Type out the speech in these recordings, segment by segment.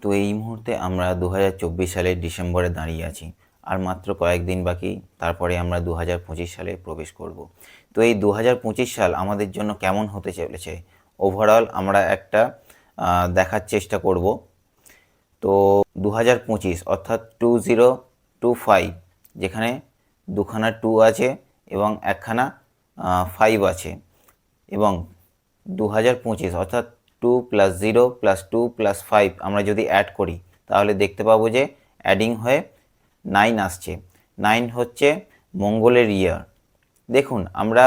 তো এই মুহূর্তে আমরা 2024 সালের ডিসেম্বরে দাঁড়িয়ে আছি। আর মাত্র কয়েকদিন বাকি, তারপরে আমরা 2025 সালে প্রবেশ করব। তো এই 2025 সাল আমাদের জন্য কেমন হতে চলেছে ওভারঅল আমরা একটা দেখার চেষ্টা করব। তো 2025 অর্থাৎ 2025, যেখানে দুখানা 2 আছে এবং একখানা 5 আছে, এবং 2025 অর্থাৎ 2 + 0 + 2 + 5 আমরা যদি অ্যাড করি তাহলে দেখতে পাবো যে অ্যাডিং হয়ে 9 আসছে। 9 হচ্ছে মঙ্গলের ইয়ার। দেখুন, আমরা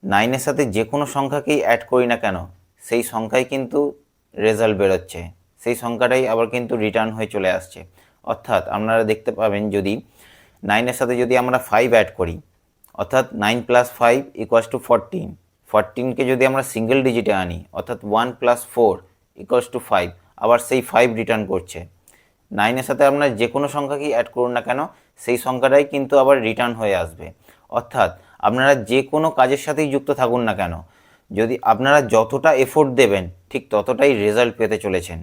9-এর সাথে যে কোনো সংখ্যাকেই অ্যাড করি না কেন, সেই সংখ্যাই কিন্তু রেজাল্ট বেরোচ্ছে, সেই সংখ্যাটাই আবার কিন্তু রিটার্ন হয়ে চলে আসছে। অর্থাৎ আপনারা দেখতে পাবেন, যদি 9-এর সাথে যদি আমরা 5 অ্যাড করি, অর্থাৎ 9 + 5 = 14। 14কে যদি আমরা সিঙ্গেল ডিজিটে আনি, অর্থাৎ 1 + 4 = 5, আবার সেই 5 রিটার্ন করছে। 9-এর সাথে আপনারা যে কোনো সংখ্যাকেই অ্যাড করুন না কেন, সেই সংখ্যাটাই কিন্তু আবার রিটার্ন হয়ে আসবে। অর্থাৎ আপনারা যে কোনো কাজের সাথেই যুক্ত থাকুন না কেন, যদি আপনারা যতটা এফোর্ট দেবেন ঠিক ততটাই রেজাল্ট পেতে চলেছেন।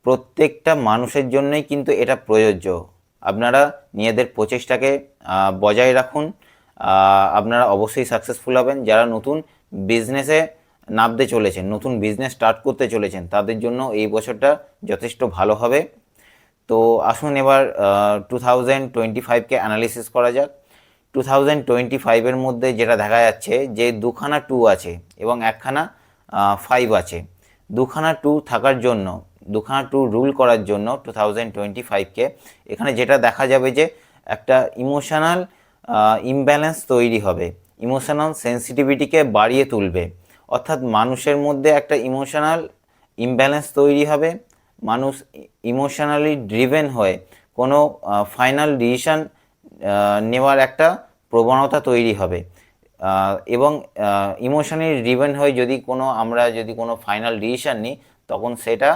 প্রত্যেকটা মানুষের জন্যই কিন্তু এটা প্রযোজ্য। আপনারা নিজেদের প্রচেষ্টাকে বজায় রাখুন, আপনারা অবশ্যই সাকসেসফুল হবেন। যারা নতুন বিজনেসে নামতে চলেছেন, নতুন বিজনেস স্টার্ট করতে চলেছেন, তাদের জন্য এই বছরটা যথেষ্ট ভালো হবে। তো আসুন এবার 2025কে অ্যানালিসিস করা যাক। 2025-এর মধ্যে যেটা দেখা যাচ্ছে যে দুখানা 2 আছে এবং একখানা 5 আছে। দুখানা 2 থাকার জন্য, দুখানা 2 রুল করার জন্য 2025কে এখানে যেটা দেখা যাবে যে একটা ইমোশনাল ইমব্যালেন্স তৈরি হবে, ইমোশনাল সেন্সিটিভিটিকে বাড়িয়ে তুলবে। অর্থাৎ মানুষের মধ্যে একটা ইমোশনাল ইমব্যালেন্স তৈরি হবে, মানুষ ইমোশনালি ড্রিভেন হয়ে কোনো ফাইনাল ডিসিশন নেওয়ার একটা প্রবণতা তৈরি হবে, এবং ইমোশনালি ড্রিভেন হয়ে আমরা যদি কোনো ফাইনাল ডিসিশন নিই তখন সেটা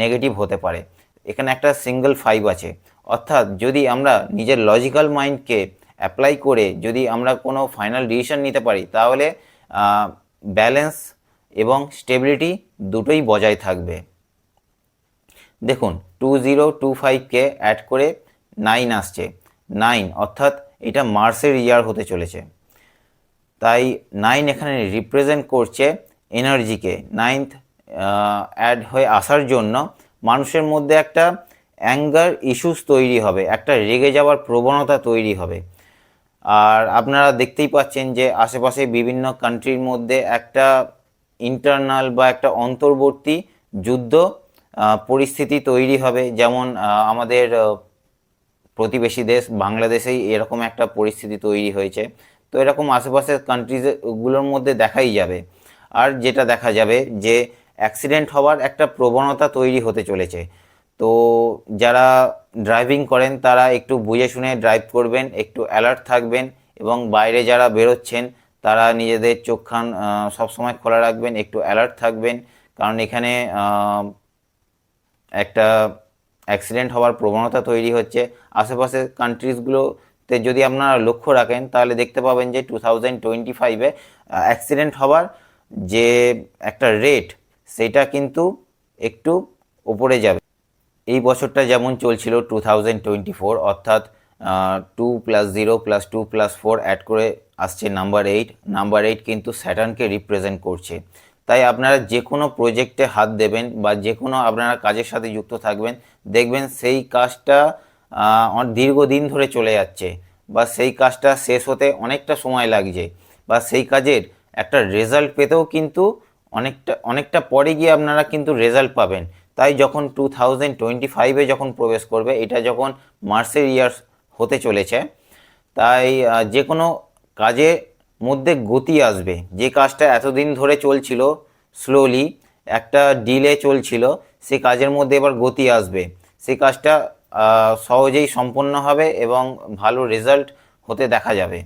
নেগেটিভ হতে পারে। এখানে একটা সিঙ্গেল 5 আছে। অর্থাৎ যদি আমরা নিজের লজিক্যাল মাইন্ডকে অ্যাপ্লাই করে যদি আমরা কোনো ফাইনাল ডিসিশন নিতে পারি, তাহলে ব্যালেন্স এবং স্টেবিলিটি দুটোই বজায় থাকবে। দেখুন, 2025কে অ্যাড করে 9 আসছে। 9 অর্থাৎ এটা মার্সের ইয়ার হতে চলেছে, তাই 9 এখানে রিপ্রেজেন্ট করছে এনার্জিকে। 9th অ্যাড হয়ে আসার জন্য মানুষের মধ্যে একটা অ্যাঙ্গার ইস্যুস তৈরি হবে, একটা রেগে যাওয়ার প্রবণতা তৈরি হবে। আর আপনারা দেখতেই পাচ্ছেন যে আশেপাশে বিভিন্ন কান্ট্রির মধ্যে একটা ইন্টারনাল বা একটা অন্তর্বর্তী যুদ্ধ পরিস্থিতি তৈরি হবে। যেমন আমাদের প্রতিবেশী দেশ বাংলাদেশেই এরকম একটা পরিস্থিতি তৈরি হয়েছে। তো এরকম আশেপাশের কান্ট্রিজগুলোর মধ্যে দেখাই যাবে। আর যেটা দেখা যাবে যে অ্যাক্সিডেন্ট হওয়ার একটা প্রবণতা তৈরি হতে চলেছে। তো যারা ড্রাইভিং করেন তারা একটু বুঝে শুনে ড্রাইভ করবেন, একটু অ্যালার্ট থাকবেন, এবং বাইরে যারা বেরোচ্ছেন তারা নিজেদের চোখ কান সবসময় খোলা রাখবেন, একটু অ্যালার্ট থাকবেন, কারণ এখানে একটা অ্যাক্সিডেন্ট হওয়ার প্রবণতা তৈরি হচ্ছে। আশেপাশের কান্ট্রিজগুলোতে যদি আপনারা লক্ষ্য রাখেন তাহলে দেখতে পাবেন যে 2025-এ অ্যাক্সিডেন্ট হওয়ার যে একটা রেট, সেটা কিন্তু একটু উপরে যাবে। এই বছরটা যেমন চলছিল 2024, অর্থাৎ 2 + 0 + 2 + 4 অ্যাড করে আসছে নাম্বার 8। নাম্বার 8 কিন্তু স্যাটার্নকে রিপ্রেজেন্ট করছে। তাই আপনারা যে কোনো প্রজেক্টে হাত দেবেন বা যে কোনো আপনারা কাজের সাথে যুক্ত থাকবেন, দেখবেন সেই কাজটা দীর্ঘদিন ধরে চলে যাচ্ছে, বা সেই কাজটা শেষ হতে অনেকটা সময় লাগছে, বা সেই কাজের একটা রেজাল্ট পেতেও কিন্তু অনেকটা পরে গিয়ে আপনারা কিন্তু রেজাল্ট পাবেন। তাই যখন 2025-এ যখন প্রবেশ করবে, এটা যখন মার্সের ইয়ার্স হতে চলেছে, তাই যে কোনো কাজে মধ্যে গতি আসবে। যে কাজটা এতদিন ধরে চলছিল স্লোলি, একটা ডিলে চলছিল, সেই কাজের মধ্যে এবার গতি আসবে। সেই কাজটা সহজেই সম্পন্ন হবে এবং ভালো রেজাল্ট হতে দেখা যাবে।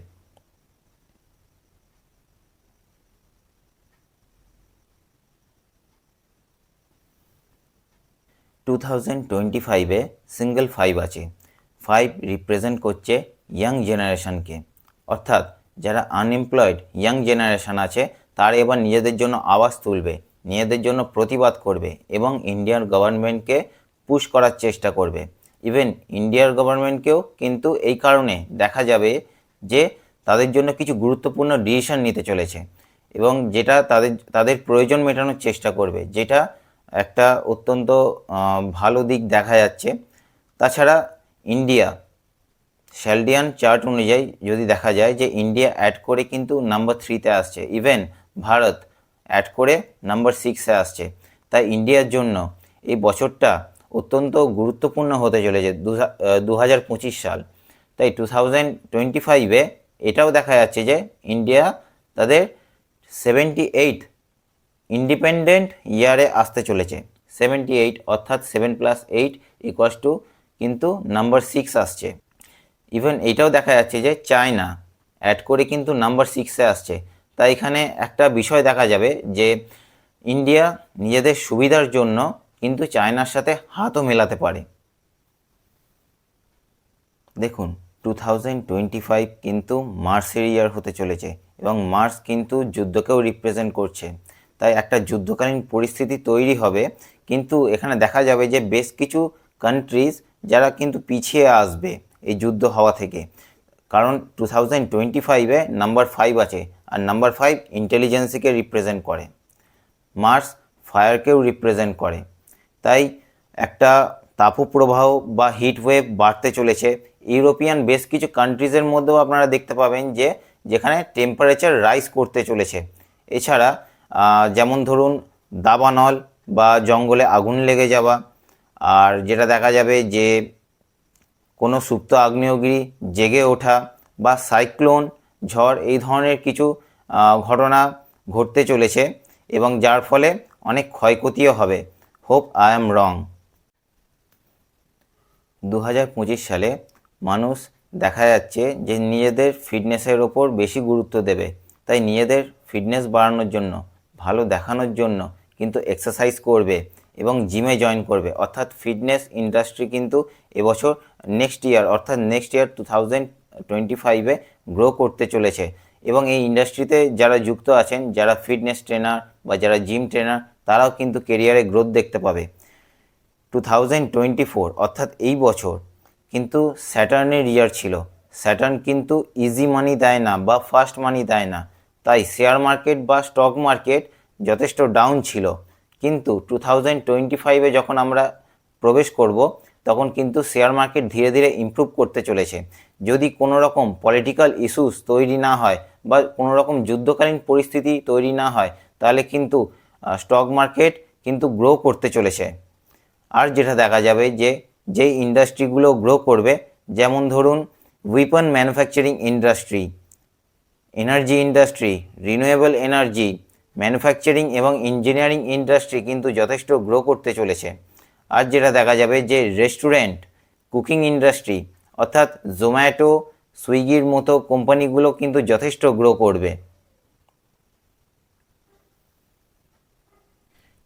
টু 2025-এ সিঙ্গেল 5 আছে। 5 রিপ্রেজেন্ট করছে ইয়াং জেনারেশানকে, অর্থাৎ যারা আনএমপ্লয়েড ইয়াং জেনারেশান আছে তারা এবার নিজেদের জন্য আওয়াজ তুলবে, নিজেদের জন্য প্রতিবাদ করবে এবং ইন্ডিয়ান গভর্নমেন্টকে পুশ করার চেষ্টা করবে। ইভেন ইন্ডিয়ার গভর্নমেন্টকেও কিন্তু এই কারণে দেখা যাবে যে তাদের জন্য কিছু গুরুত্বপূর্ণ ডিসিশন নিতে চলেছে এবং যেটা তাদের প্রয়োজন মেটানোর চেষ্টা করবে, যেটা একটা অত্যন্ত ভালো দিক দেখা যাচ্ছে। তাছাড়া ইন্ডিয়া শ্যালডিয়ান চার্ট অনুযায়ী যদি দেখা যায় যে ইন্ডিয়া অ্যাড করে কিন্তু নাম্বার 3-তে আসছে, ইভেন ভারত অ্যাড করে নাম্বার 6-এ আসছে। তাই ইন্ডিয়ার জন্য এই বছরটা অত্যন্ত গুরুত্বপূর্ণ হতে চলেছে 2025 সাল। তাই 2025-এ এটাও দেখা যাচ্ছে যে ইন্ডিয়া তাদের 78 ইন্ডিপেন্ডেন্ট ইয়ারে আসতে চলেছে। 78 অর্থাৎ 7+8 = কিন্তু নাম্বার 6 আসছে। ইভেন এইটাও দেখা যাচ্ছে যে চায়না অ্যাড করে কিন্তু নাম্বার 6-এ আসছে। তাই এখানে একটা বিষয় দেখা যাবে যে ইন্ডিয়া নিজেদের সুবিধার জন্য কিন্তু চায়নার সাথে হাতও মেলাতে পারে। দেখুন 2025 কিন্তু মার্সের ইয়ার হতে চলেছে এবং মার্স কিন্তু যুদ্ধকেও রিপ্রেজেন্ট করছে। তাই একটা যুদ্ধকালীন পরিস্থিতি তৈরি হবে, কিন্তু এখানে দেখা যাবে যে বেশ কিছু কান্ট্রিজ যারা কিন্তু পিছিয়ে আসবে এই যুদ্ধ হওয়া থেকে, কারণ 2025-এ নাম্বার 5 আছে আর নাম্বার 5 ইন্টেলিজেন্সিকে রিপ্রেজেন্ট করে, মার্স ফায়ারকেও রিপ্রেজেন্ট করে। তাই একটা তাপপ্রবাহ বা হিট ওয়েভ বাড়তে চলেছে। ইউরোপিয়ান বেশ কিছু কান্ট্রিজের মধ্যেও আপনারা দেখতে পাবেন যে যেখানে টেম্পারেচার রাইজ করতে চলেছে। এছাড়া যেমন ধরুন দাবানল বা জঙ্গলে আগুন লেগে যাওয়া, আর যেটা দেখা যাবে যে কোনো সুপ্ত আগ্নেয়গিরি জেগে ওঠা বা সাইক্লোন ঝড়, এই ধরনের কিছু ঘটনা ঘটতে চলেছে এবং যার ফলে অনেক ক্ষয়ক্ষতিও হবে। হোপ আই অ্যাম রং। 2025 সালে মানুষ দেখা যাচ্ছে যে নিজেদের ফিটনেসের ওপর বেশি গুরুত্ব দেবে। তাই নিজেদের ফিটনেস বাড়ানোর জন্য, ভালো দেখানোর জন্য কিন্তু এক্সারসাইজ করবে এবং জিমে জয়েন করবে। অর্থাৎ ফিটনেস ইন্ডাস্ট্রি কিন্তু এবছর নেক্সট ইয়ার 2025-এ গ্রো করতে চলেছে এবং এই ইন্ডাস্ট্রিতে যারা যুক্ত আছেন, যারা ফিটনেস ট্রেনার বা যারা জিম ট্রেনার, তারাও কিন্তু কেরিয়ারে গ্রোথ দেখতে পাবে। 2024 অর্থাৎ এই বছর কিন্তু স্যাটার্নের ইয়ার ছিল। স্যাটার্ন কিন্তু ইজি মানি দেয় না বা ফাস্ট মানি দেয় না। তাই শেয়ার মার্কেট বা স্টক মার্কেট যথেষ্ট ডাউন ছিল, কিন্তু 2025-এ যখন আমরা প্রবেশ করব তখন কিন্তু শেয়ার মার্কেট ধীরে ধীরে ইমপ্রুভ করতে চলেছে। যদি কোনো রকম পলিটিক্যাল ইস্যুস তৈরি না হয় বা কোনো রকম যুদ্ধকালীন পরিস্থিতি তৈরি না হয়, তাহলে কিন্তু স্টক মার্কেট কিন্তু গ্রো করতে চলেছে। আর যেটা দেখা যাবে যে যেই ইন্ডাস্ট্রিগুলো গ্রো করবে, যেমন ধরুন weapon manufacturing industry, energy industry, renewable energy, manufacturing এবং ইঞ্জিনিয়ারিং ইন্ডাস্ট্রি কিন্তু যথেষ্ট গ্রো করতে চলেছে। আর যেটা দেখা যাবে যে রেস্টুরেন্ট, কুকিং ইন্ডাস্ট্রি অর্থাৎ জোম্যাটো, সুইগির মতো কোম্পানিগুলো কিন্তু যথেষ্ট গ্রো করবে।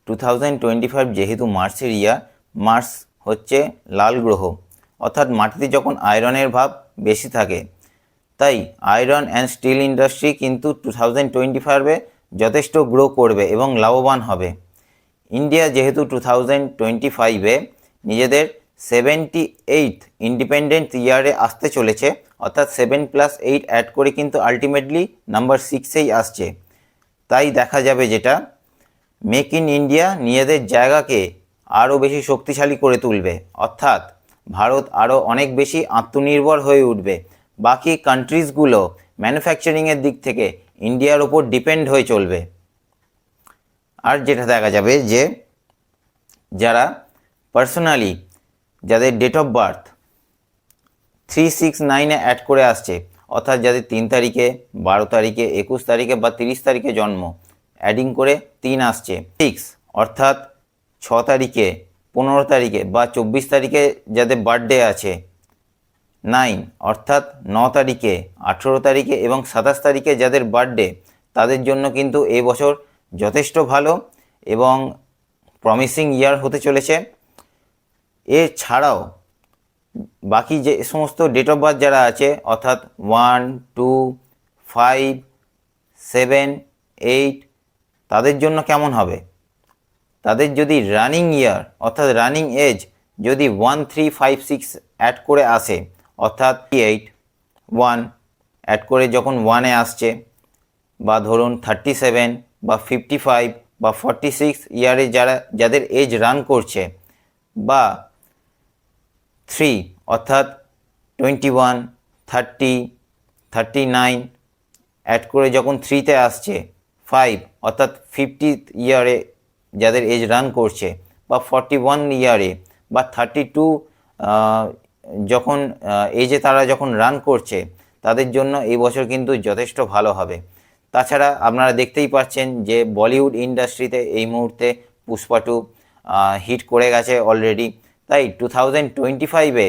2025 যেহেতু মার্সের ইয়ার, মার্স হচ্ছে লাল গ্রহ, অর্থাৎ মাটিতে যখন আয়রনের ভাব বেশি থাকে, তাই আয়রন অ্যান্ড স্টিল ইন্ডাস্ট্রি কিন্তু 2025-এ যথেষ্ট গ্রো করবে এবং লাভবান হবে। ইন্ডিয়া যেহেতু 2025-এ নিজেদের 78 ইন্ডিপেন্ডেন্ট ইয়ারে আসতে চলেছে, অর্থাৎ 7+8 অ্যাড করে কিন্তু আলটিমেটলি নাম্বার 6-এই আসছে। তাই দেখা যাবে যেটা মেক ইন ইন্ডিয়া নিজেদের জায়গাকে আরও বেশি শক্তিশালী করে তুলবে, অর্থাৎ ভারত আরও অনেক বেশি আত্মনির্ভর হয়ে উঠবে। বাকি কান্ট্রিজগুলো ম্যানুফ্যাকচারিংয়ের দিক থেকে ইন্ডিয়ার ওপর ডিপেন্ড হয়ে চলবে। আর যেটা দেখা যাবে যে যারা পার্সোনালি, যাদের ডেট অফ বার্থ 369-এ অ্যাড করে আসছে, অর্থাৎ যাদের 3 তারিখে, 12 তারিখে, 21 তারিখে বা 30 তারিখে জন্ম, অ্যাডিং করে 3 আসছে। 6 অর্থাৎ 6 তারিখে, 15 তারিখে বা 24 তারিখে যাদের বার্থডে আছে। 9 অর্থাৎ 9 তারিখে, 18 তারিখে এবং 27 তারিখে যাদের বার্থডে, তাদের জন্য কিন্তু এই বছর যথেষ্ট ভালো এবং প্রমিসিং ইয়ার হতে চলেছে। এছাড়াও বাকি যে সমস্ত ডেট অফ বার্থ যারা আছে, অর্থাৎ 1, 2, 5, 7, 8, তাদের জন্য কেমন হবে? তাদের যদি রানিং ইয়ার অর্থাৎ রানিং এজ যদি 1 3 5 6 অ্যাড করে আসে, অর্থাৎ 8 1 অ্যাড করে যখন 1-এ আসছে, বা ধরুন 37 বা 55 বা 46 ইয়ারে যাদের এজ রান করছে, বা 3 অর্থাৎ 21 30 39 অ্যাড করে যখন 3-তে আসছে, 5 অর্থাৎ 50th ইয়ারে যাদের এজ রান করছে, বা 41 ইয়ারে বা 32 যখন এজে তারা যখন রান করছে, তাদের জন্য এই বছর কিন্তু যথেষ্ট ভালো হবে। তাছাড়া আপনারা দেখতেই পাচ্ছেন যে বলিউড ইন্ডাস্ট্রিতে এই মুহূর্তে পুষ্পা 2 হিট করে গেছে অলরেডি। তাই 2025-এ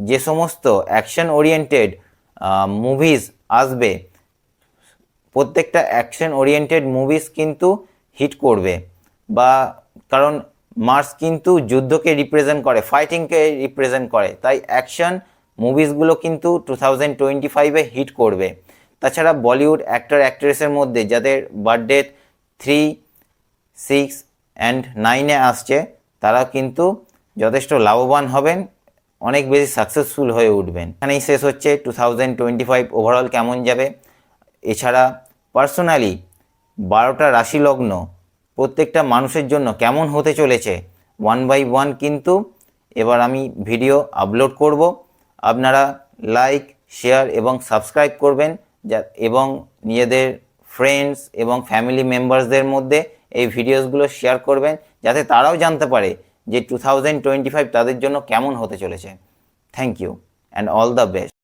যে সমস্ত অ্যাকশন ওরিয়েন্টেড মুভিজ আসবে, প্রত্যেকটা অ্যাকশন ওরিয়েন্টেড মুভিজ কিন্তু হিট করবে, বা কারণ মার্স কিন্তু যুদ্ধকে রিপ্রেজেন্ট করে, ফাইটিংকে রিপ্রেজেন্ট করে, তাই অ্যাকশন মুভিসগুলো কিন্তু 2025-এ হিট করবে। তাছাড়া বলিউড অ্যাক্টর অ্যাক্ট্রেসের মধ্যে যাদের বার্থডে 3 6 অ্যান্ড 9-এ আসছে, তারা কিন্তু যথেষ্ট লাভবান হবেন, অনেক বেশি সাকসেসফুল হয়ে উঠবেন। এখানেই শেষ হচ্ছে 2025 ওভারঅল কেমন যাবে। এছাড়া পার্সোনালি 12টা রাশি লগ্ন প্রত্যেকটা মানুষের জন্য কেমন হতে চলেছে 1 বাই 1 কিন্তু এবার আমি ভিডিও আপলোড করব। আপনারা লাইক, শেয়ার এবং সাবস্ক্রাইব করবেন, এবং নিজেদের ফ্রেন্ডস এবং ফ্যামিলি মেম্বার্সদের মধ্যে এই ভিডিওসগুলো শেয়ার করবেন, যাতে তারাও জানতে পারে যে 2025 তাদের জন্য কেমন হতে চলেছে। Thank you and all the best.